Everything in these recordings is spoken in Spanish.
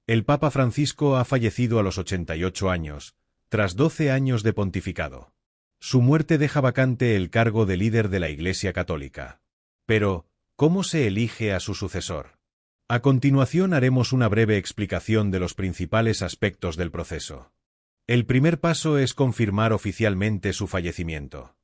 El Papa Francisco ha fallecido a los 88 años, tras 12 años de pontificado. Su muerte deja vacante el cargo de líder de la Iglesia Católica. Pero, ¿cómo se elige a su sucesor? A continuación haremos una breve explicación de los principales aspectos del proceso. El primer paso es confirmar oficialmente su fallecimiento.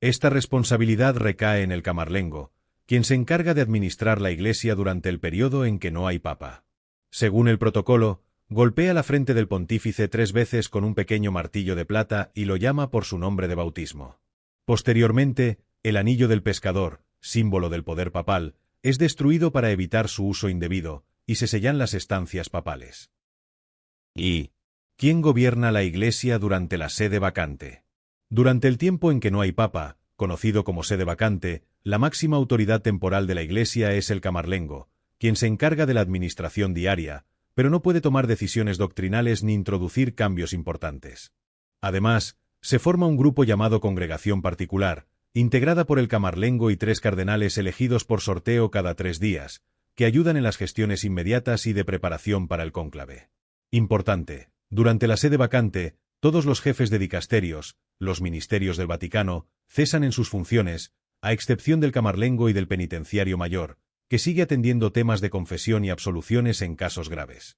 Esta responsabilidad recae en el camarlengo, quien se encarga de administrar la Iglesia durante el periodo en que no hay papa. Según el protocolo, golpea la frente del pontífice 3 veces con un pequeño martillo de plata y lo llama por su nombre de bautismo. Posteriormente, el anillo del pescador, símbolo del poder papal, es destruido para evitar su uso indebido, y se sellan las estancias papales. ¿Y quién gobierna la Iglesia durante la sede vacante? Durante el tiempo en que no hay papa, conocido como sede vacante, la máxima autoridad temporal de la Iglesia es el camarlengo, quien se encarga de la administración diaria, pero no puede tomar decisiones doctrinales ni introducir cambios importantes. Además, se forma un grupo llamado Congregación Particular, integrada por el camarlengo y 3 cardenales elegidos por sorteo cada 3 días, que ayudan en las gestiones inmediatas y de preparación para el cónclave. Importante, durante la sede vacante, todos los jefes de dicasterios, los ministerios del Vaticano, cesan en sus funciones, a excepción del camarlengo y del penitenciario mayor, que sigue atendiendo temas de confesión y absoluciones en casos graves.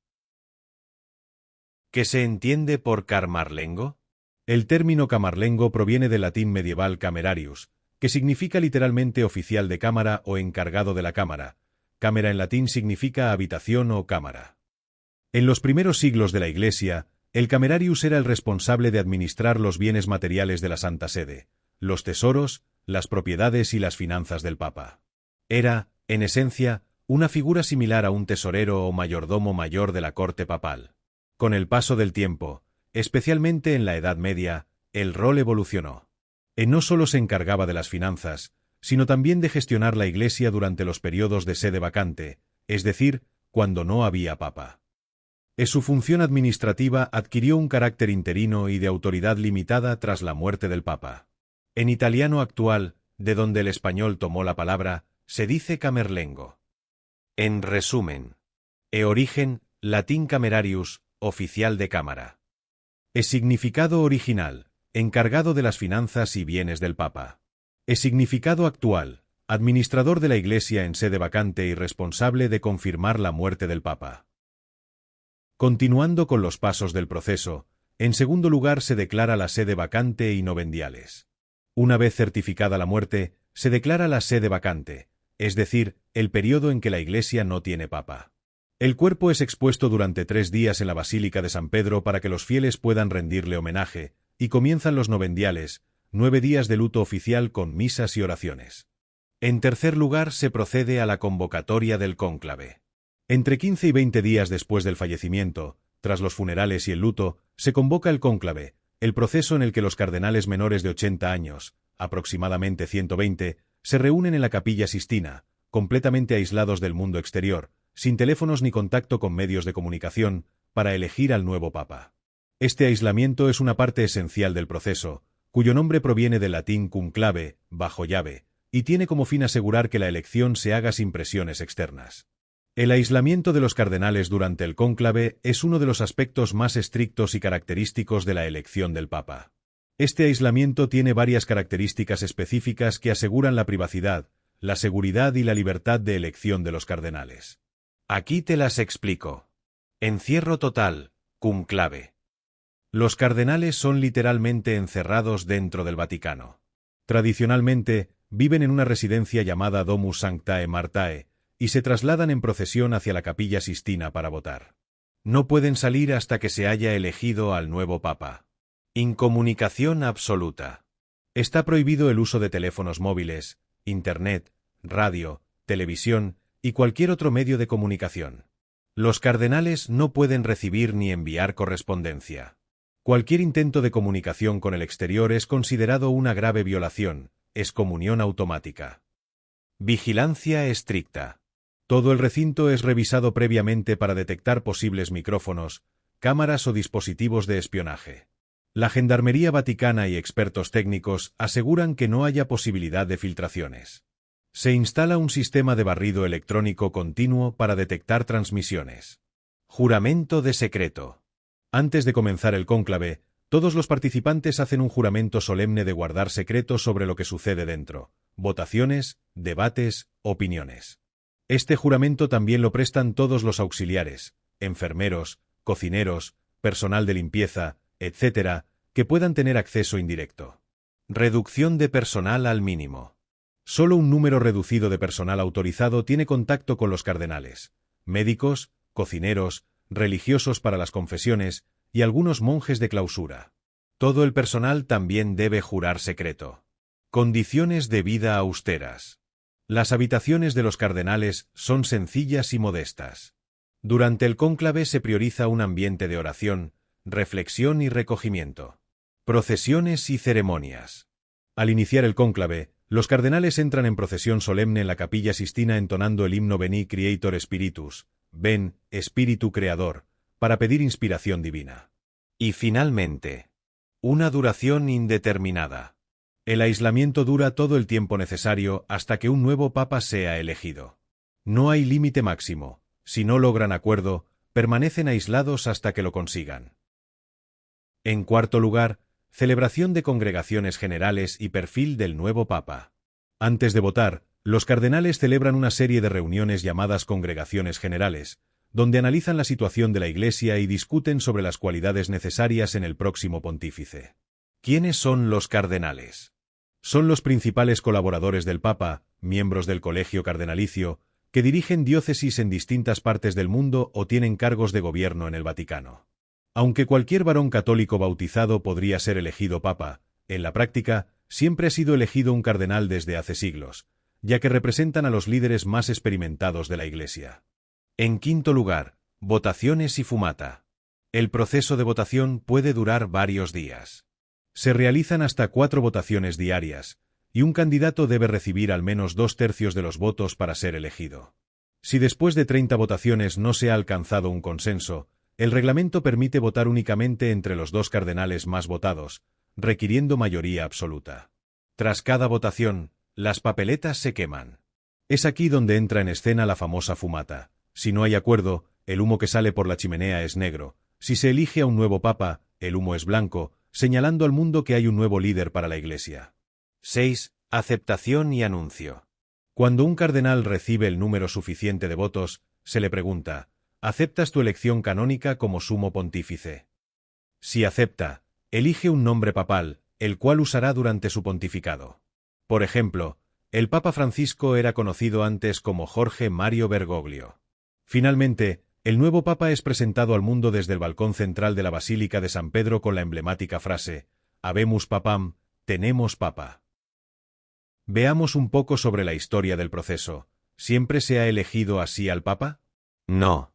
¿Qué se entiende por camarlengo? El término camarlengo proviene del latín medieval camerarius, que significa literalmente oficial de cámara o encargado de la cámara. Cámara en latín significa habitación o cámara. En los primeros siglos de la Iglesia, el camerarius era el responsable de administrar los bienes materiales de la Santa Sede, los tesoros, las propiedades y las finanzas del Papa. Era, en esencia, una figura similar a un tesorero o mayordomo mayor de la corte papal. Con el paso del tiempo, especialmente en la Edad Media, el rol evolucionó. No solo se encargaba de las finanzas, sino también de gestionar la Iglesia durante los periodos de sede vacante, es decir, cuando no había papa. Su función administrativa adquirió un carácter interino y de autoridad limitada tras la muerte del papa. En italiano actual, de donde el español tomó la palabra, se dice camerlengo. En resumen, origen, latín camerarius, oficial de cámara. Significado original, encargado de las finanzas y bienes del Papa. Significado actual, administrador de la Iglesia en sede vacante y responsable de confirmar la muerte del Papa. Continuando con los pasos del proceso, en segundo lugar se declara la sede vacante y novendiales. Una vez certificada la muerte, se declara la sede vacante, es decir, el periodo en que la Iglesia no tiene papa. El cuerpo es expuesto durante 3 días en la Basílica de San Pedro para que los fieles puedan rendirle homenaje, y comienzan los novendiales, 9 días de luto oficial con misas y oraciones. En tercer lugar se procede a la convocatoria del cónclave. Entre 15 y 20 días después del fallecimiento, tras los funerales y el luto, se convoca el cónclave, el proceso en el que los cardenales menores de 80 años, aproximadamente 120, se reúnen en la Capilla Sistina, completamente aislados del mundo exterior, sin teléfonos ni contacto con medios de comunicación, para elegir al nuevo papa. Este aislamiento es una parte esencial del proceso, cuyo nombre proviene del latín cum clave, bajo llave, y tiene como fin asegurar que la elección se haga sin presiones externas. El aislamiento de los cardenales durante el cónclave es uno de los aspectos más estrictos y característicos de la elección del papa. Este aislamiento tiene varias características específicas que aseguran la privacidad, la seguridad y la libertad de elección de los cardenales. Aquí te las explico. Encierro total, cum clave. Los cardenales son literalmente encerrados dentro del Vaticano. Tradicionalmente, viven en una residencia llamada Domus Sanctae Martae, y se trasladan en procesión hacia la Capilla Sistina para votar. No pueden salir hasta que se haya elegido al nuevo papa. Incomunicación absoluta. Está prohibido el uso de teléfonos móviles, internet, radio, televisión y cualquier otro medio de comunicación. Los cardenales no pueden recibir ni enviar correspondencia. Cualquier intento de comunicación con el exterior es considerado una grave violación, excomunión automática. Vigilancia estricta. Todo el recinto es revisado previamente para detectar posibles micrófonos, cámaras o dispositivos de espionaje. La Gendarmería Vaticana y expertos técnicos aseguran que no haya posibilidad de filtraciones. Se instala un sistema de barrido electrónico continuo para detectar transmisiones. Juramento de secreto. Antes de comenzar el cónclave, todos los participantes hacen un juramento solemne de guardar secreto sobre lo que sucede dentro, votaciones, debates, opiniones. Este juramento también lo prestan todos los auxiliares, enfermeros, cocineros, personal de limpieza, etc., que puedan tener acceso indirecto. Reducción de personal al mínimo. Solo un número reducido de personal autorizado tiene contacto con los cardenales: médicos, cocineros, religiosos para las confesiones y algunos monjes de clausura. Todo el personal también debe jurar secreto. Condiciones de vida austeras. Las habitaciones de los cardenales son sencillas y modestas. Durante el cónclave se prioriza un ambiente de oración, reflexión y recogimiento. Procesiones y ceremonias. Al iniciar el cónclave, los cardenales entran en procesión solemne en la Capilla Sistina entonando el himno Veni Creator Spiritus, Ven, Espíritu Creador, para pedir inspiración divina. Y finalmente, una duración indeterminada. El aislamiento dura todo el tiempo necesario hasta que un nuevo papa sea elegido. No hay límite máximo. Si no logran acuerdo, permanecen aislados hasta que lo consigan. En cuarto lugar, celebración de congregaciones generales y perfil del nuevo papa. Antes de votar, los cardenales celebran una serie de reuniones llamadas congregaciones generales, donde analizan la situación de la Iglesia y discuten sobre las cualidades necesarias en el próximo pontífice. ¿Quiénes son los cardenales? Son los principales colaboradores del Papa, miembros del Colegio Cardenalicio, que dirigen diócesis en distintas partes del mundo o tienen cargos de gobierno en el Vaticano. Aunque cualquier varón católico bautizado podría ser elegido papa, en la práctica, siempre ha sido elegido un cardenal desde hace siglos, ya que representan a los líderes más experimentados de la Iglesia. En quinto lugar, votaciones y fumata. El proceso de votación puede durar varios días. Se realizan hasta 4 votaciones diarias, y un candidato debe recibir al menos 2/3 de los votos para ser elegido. Si después de 30 votaciones no se ha alcanzado un consenso, el reglamento permite votar únicamente entre los 2 cardenales más votados, requiriendo mayoría absoluta. Tras cada votación, las papeletas se queman. Es aquí donde entra en escena la famosa fumata. Si no hay acuerdo, el humo que sale por la chimenea es negro. Si se elige a un nuevo papa, el humo es blanco, señalando al mundo que hay un nuevo líder para la Iglesia. 6. Aceptación y anuncio. Cuando un cardenal recibe el número suficiente de votos, se le pregunta: ¿aceptas tu elección canónica como sumo pontífice? Si acepta, elige un nombre papal, el cual usará durante su pontificado. Por ejemplo, el Papa Francisco era conocido antes como Jorge Mario Bergoglio. Finalmente, el nuevo papa es presentado al mundo desde el balcón central de la Basílica de San Pedro con la emblemática frase: Habemus papam, tenemos papa. Veamos un poco sobre la historia del proceso. ¿Siempre se ha elegido así al papa? No.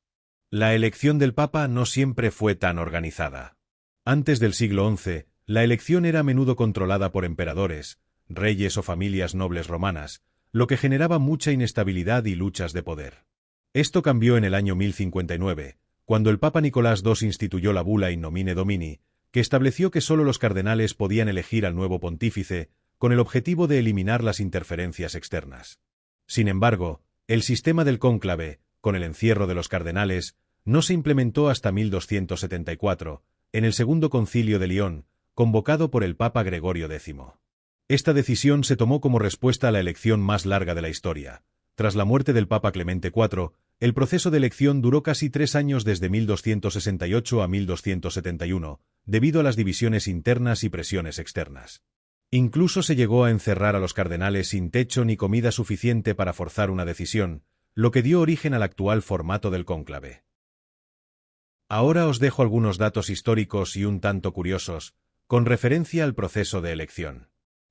La elección del papa no siempre fue tan organizada. Antes del siglo XI, la elección era a menudo controlada por emperadores, reyes o familias nobles romanas, lo que generaba mucha inestabilidad y luchas de poder. Esto cambió en el año 1059, cuando el Papa Nicolás II instituyó la bula In Nomine Domini, que estableció que solo los cardenales podían elegir al nuevo pontífice, con el objetivo de eliminar las interferencias externas. Sin embargo, el sistema del cónclave, con el encierro de los cardenales, no se implementó hasta 1274, en el Segundo Concilio de León, convocado por el Papa Gregorio X. Esta decisión se tomó como respuesta a la elección más larga de la historia. Tras la muerte del Papa Clemente IV, el proceso de elección duró casi 3 años desde 1268 a 1271, debido a las divisiones internas y presiones externas. Incluso se llegó a encerrar a los cardenales sin techo ni comida suficiente para forzar una decisión, lo que dio origen al actual formato del cónclave. Ahora os dejo algunos datos históricos y un tanto curiosos, con referencia al proceso de elección.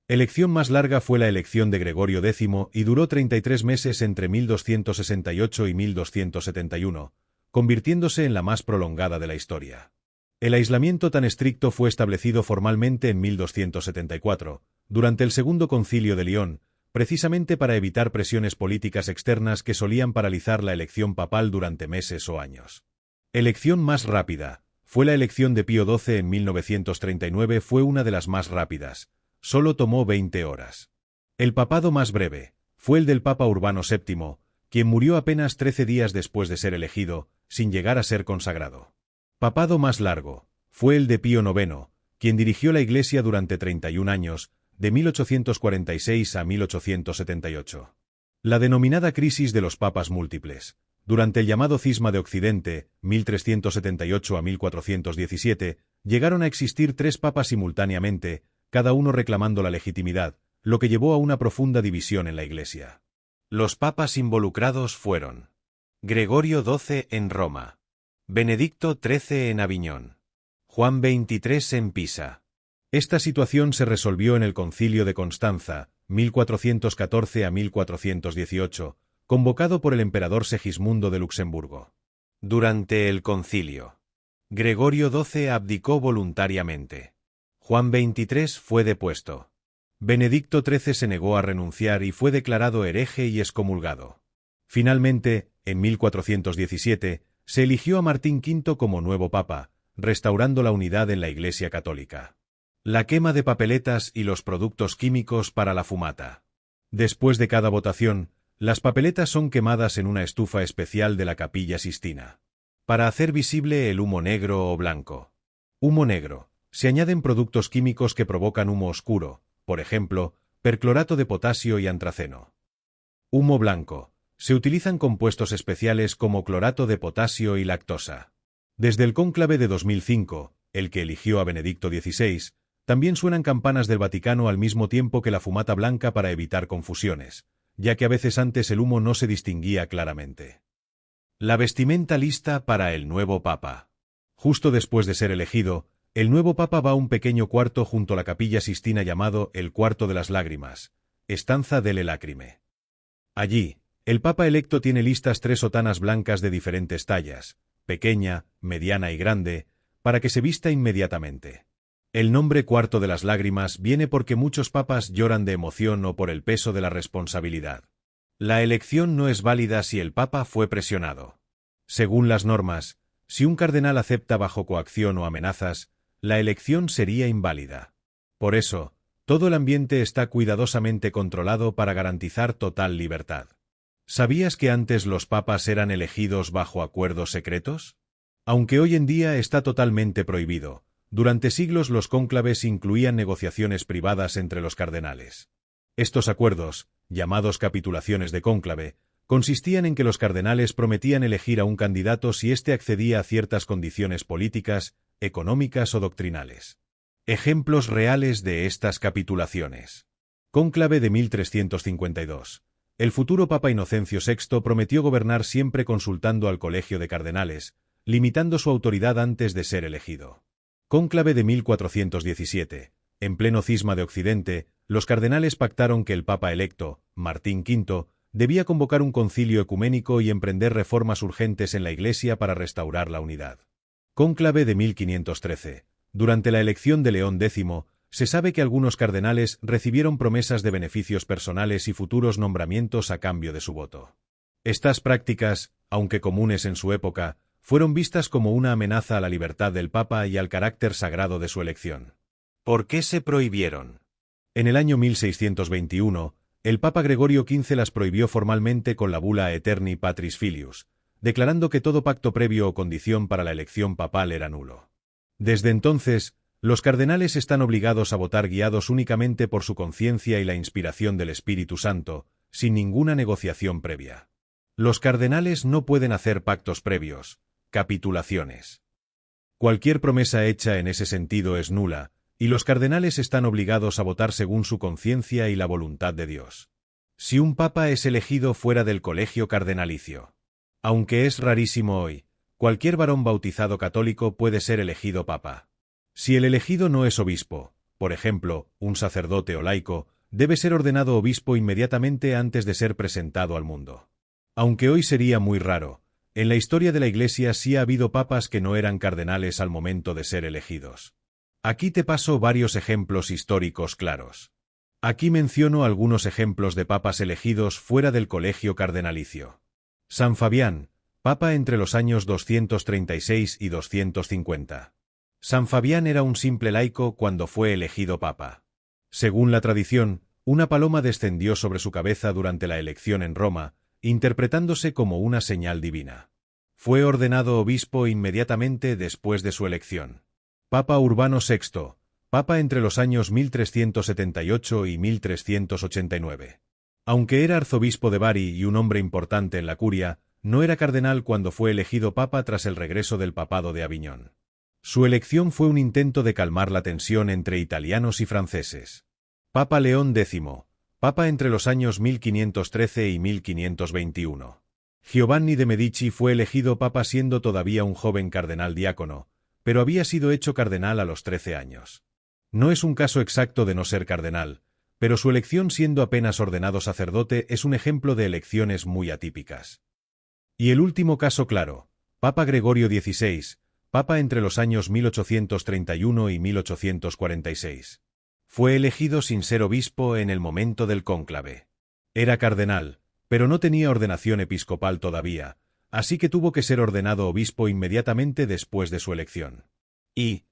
Elección más larga fue la elección de Gregorio X y duró 33 meses entre 1268 y 1271, convirtiéndose en la más prolongada de la historia. El aislamiento tan estricto fue establecido formalmente en 1274, durante el Segundo Concilio de León, precisamente para evitar presiones políticas externas que solían paralizar la elección papal durante meses o años. Elección más rápida. Fue la elección de Pío XII en 1939, fue una de las más rápidas. Solo tomó 20 horas. El papado más breve fue el del Papa Urbano VII, quien murió apenas 13 días después de ser elegido, sin llegar a ser consagrado. Papado más largo fue el de Pío IX, quien dirigió la Iglesia durante 31 años, de 1846 a 1878. La denominada crisis de los papas múltiples. Durante el llamado Cisma de Occidente, 1378 a 1417, llegaron a existir 3 papas simultáneamente, cada uno reclamando la legitimidad, lo que llevó a una profunda división en la Iglesia. Los papas involucrados fueron Gregorio XII en Roma, Benedicto XIII en Aviñón, Juan XXIII en Pisa. Esta situación se resolvió en el Concilio de Constanza, 1414 a 1418, convocado por el emperador Segismundo de Luxemburgo. Durante el concilio, Gregorio XII abdicó voluntariamente. Juan XXIII fue depuesto. Benedicto XIII se negó a renunciar y fue declarado hereje y excomulgado. Finalmente, en 1417, se eligió a Martín V como nuevo papa, restaurando la unidad en la Iglesia católica. La quema de papeletas y los productos químicos para la fumata. Después de cada votación, las papeletas son quemadas en una estufa especial de la Capilla Sistina, para hacer visible el humo negro o blanco. Humo negro. Se añaden productos químicos que provocan humo oscuro, por ejemplo, perclorato de potasio y antraceno. Humo blanco. Se utilizan compuestos especiales como clorato de potasio y lactosa. Desde el cónclave de 2005, el que eligió a Benedicto XVI, también suenan campanas del Vaticano al mismo tiempo que la fumata blanca para evitar confusiones, ya que a veces antes el humo no se distinguía claramente. La vestimenta lista para el nuevo papa. Justo después de ser elegido, el nuevo papa va a un pequeño cuarto junto a la Capilla Sistina llamado el Cuarto de las Lágrimas, Stanza delle Lacrime. Allí, el papa electo tiene listas 3 sotanas blancas de diferentes tallas, pequeña, mediana y grande, para que se vista inmediatamente. El nombre Cuarto de las Lágrimas viene porque muchos papas lloran de emoción o por el peso de la responsabilidad. La elección no es válida si el papa fue presionado. Según las normas, si un cardenal acepta bajo coacción o amenazas, la elección sería inválida. Por eso, todo el ambiente está cuidadosamente controlado para garantizar total libertad. ¿Sabías que antes los papas eran elegidos bajo acuerdos secretos? Aunque hoy en día está totalmente prohibido, durante siglos los cónclaves incluían negociaciones privadas entre los cardenales. Estos acuerdos, llamados capitulaciones de cónclave, consistían en que los cardenales prometían elegir a un candidato si éste accedía a ciertas condiciones políticas, económicas o doctrinales. Ejemplos reales de estas capitulaciones. Cónclave de 1352. El futuro Papa Inocencio VI prometió gobernar siempre consultando al Colegio de Cardenales, limitando su autoridad antes de ser elegido. Cónclave de 1417. En pleno cisma de Occidente, los cardenales pactaron que el Papa electo, Martín V, debía convocar un concilio ecuménico y emprender reformas urgentes en la Iglesia para restaurar la unidad. Cónclave de 1513. Durante la elección de León X, se sabe que algunos cardenales recibieron promesas de beneficios personales y futuros nombramientos a cambio de su voto. Estas prácticas, aunque comunes en su época, fueron vistas como una amenaza a la libertad del Papa y al carácter sagrado de su elección. ¿Por qué se prohibieron? En el año 1621, el Papa Gregorio XV las prohibió formalmente con la bula Aeterni Patris Filius, declarando que todo pacto previo o condición para la elección papal era nulo. Desde entonces, los cardenales están obligados a votar guiados únicamente por su conciencia y la inspiración del Espíritu Santo, sin ninguna negociación previa. Los cardenales no pueden hacer pactos previos, capitulaciones. Cualquier promesa hecha en ese sentido es nula, y los cardenales están obligados a votar según su conciencia y la voluntad de Dios. Si un papa es elegido fuera del colegio cardenalicio. Aunque es rarísimo hoy, cualquier varón bautizado católico puede ser elegido papa. Si el elegido no es obispo, por ejemplo, un sacerdote o laico, debe ser ordenado obispo inmediatamente antes de ser presentado al mundo. Aunque hoy sería muy raro, en la historia de la Iglesia sí ha habido papas que no eran cardenales al momento de ser elegidos. Aquí te paso varios ejemplos históricos claros. Aquí menciono algunos ejemplos de papas elegidos fuera del colegio cardenalicio. San Fabián, papa entre los años 236 y 250. San Fabián era un simple laico cuando fue elegido papa. Según la tradición, una paloma descendió sobre su cabeza durante la elección en Roma, interpretándose como una señal divina. Fue ordenado obispo inmediatamente después de su elección. Papa Urbano VI, papa entre los años 1378 y 1389. Aunque era arzobispo de Bari y un hombre importante en la curia, no era cardenal cuando fue elegido papa tras el regreso del papado de Aviñón. Su elección fue un intento de calmar la tensión entre italianos y franceses. Papa León X, papa entre los años 1513 y 1521. Giovanni de Medici fue elegido papa siendo todavía un joven cardenal diácono, pero había sido hecho cardenal a los 13 años. No es un caso exacto de no ser cardenal, pero su elección siendo apenas ordenado sacerdote es un ejemplo de elecciones muy atípicas. Y el último caso claro, Papa Gregorio XVI, papa entre los años 1831 y 1846. Fue elegido sin ser obispo en el momento del cónclave. Era cardenal, pero no tenía ordenación episcopal todavía, así que tuvo que ser ordenado obispo inmediatamente después de su elección. ¿Y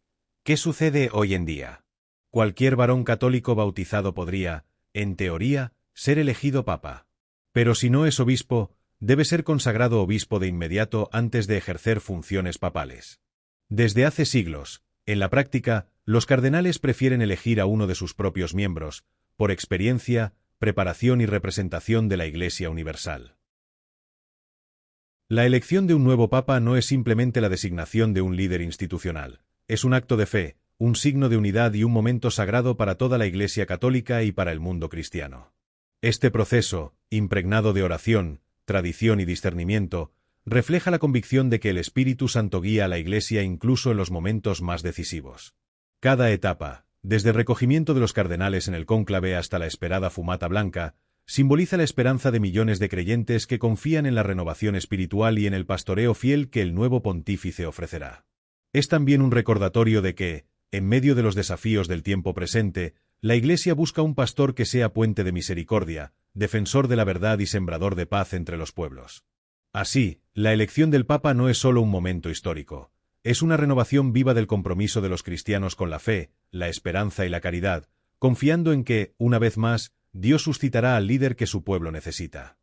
qué sucede hoy en día? Cualquier varón católico bautizado podría, en teoría, ser elegido papa. Pero si no es obispo, debe ser consagrado obispo de inmediato antes de ejercer funciones papales. Desde hace siglos, en la práctica, los cardenales prefieren elegir a uno de sus propios miembros, por experiencia, preparación y representación de la Iglesia universal. La elección de un nuevo papa no es simplemente la designación de un líder institucional, es un acto de fe, un signo de unidad y un momento sagrado para toda la Iglesia católica y para el mundo cristiano. Este proceso, impregnado de oración, tradición y discernimiento, refleja la convicción de que el Espíritu Santo guía a la Iglesia incluso en los momentos más decisivos. Cada etapa, desde el recogimiento de los cardenales en el cónclave hasta la esperada fumata blanca, simboliza la esperanza de millones de creyentes que confían en la renovación espiritual y en el pastoreo fiel que el nuevo pontífice ofrecerá. Es también un recordatorio de que, en medio de los desafíos del tiempo presente, la Iglesia busca un pastor que sea puente de misericordia, defensor de la verdad y sembrador de paz entre los pueblos. Así, la elección del Papa no es solo un momento histórico, es una renovación viva del compromiso de los cristianos con la fe, la esperanza y la caridad, confiando en que, una vez más, Dios suscitará al líder que su pueblo necesita.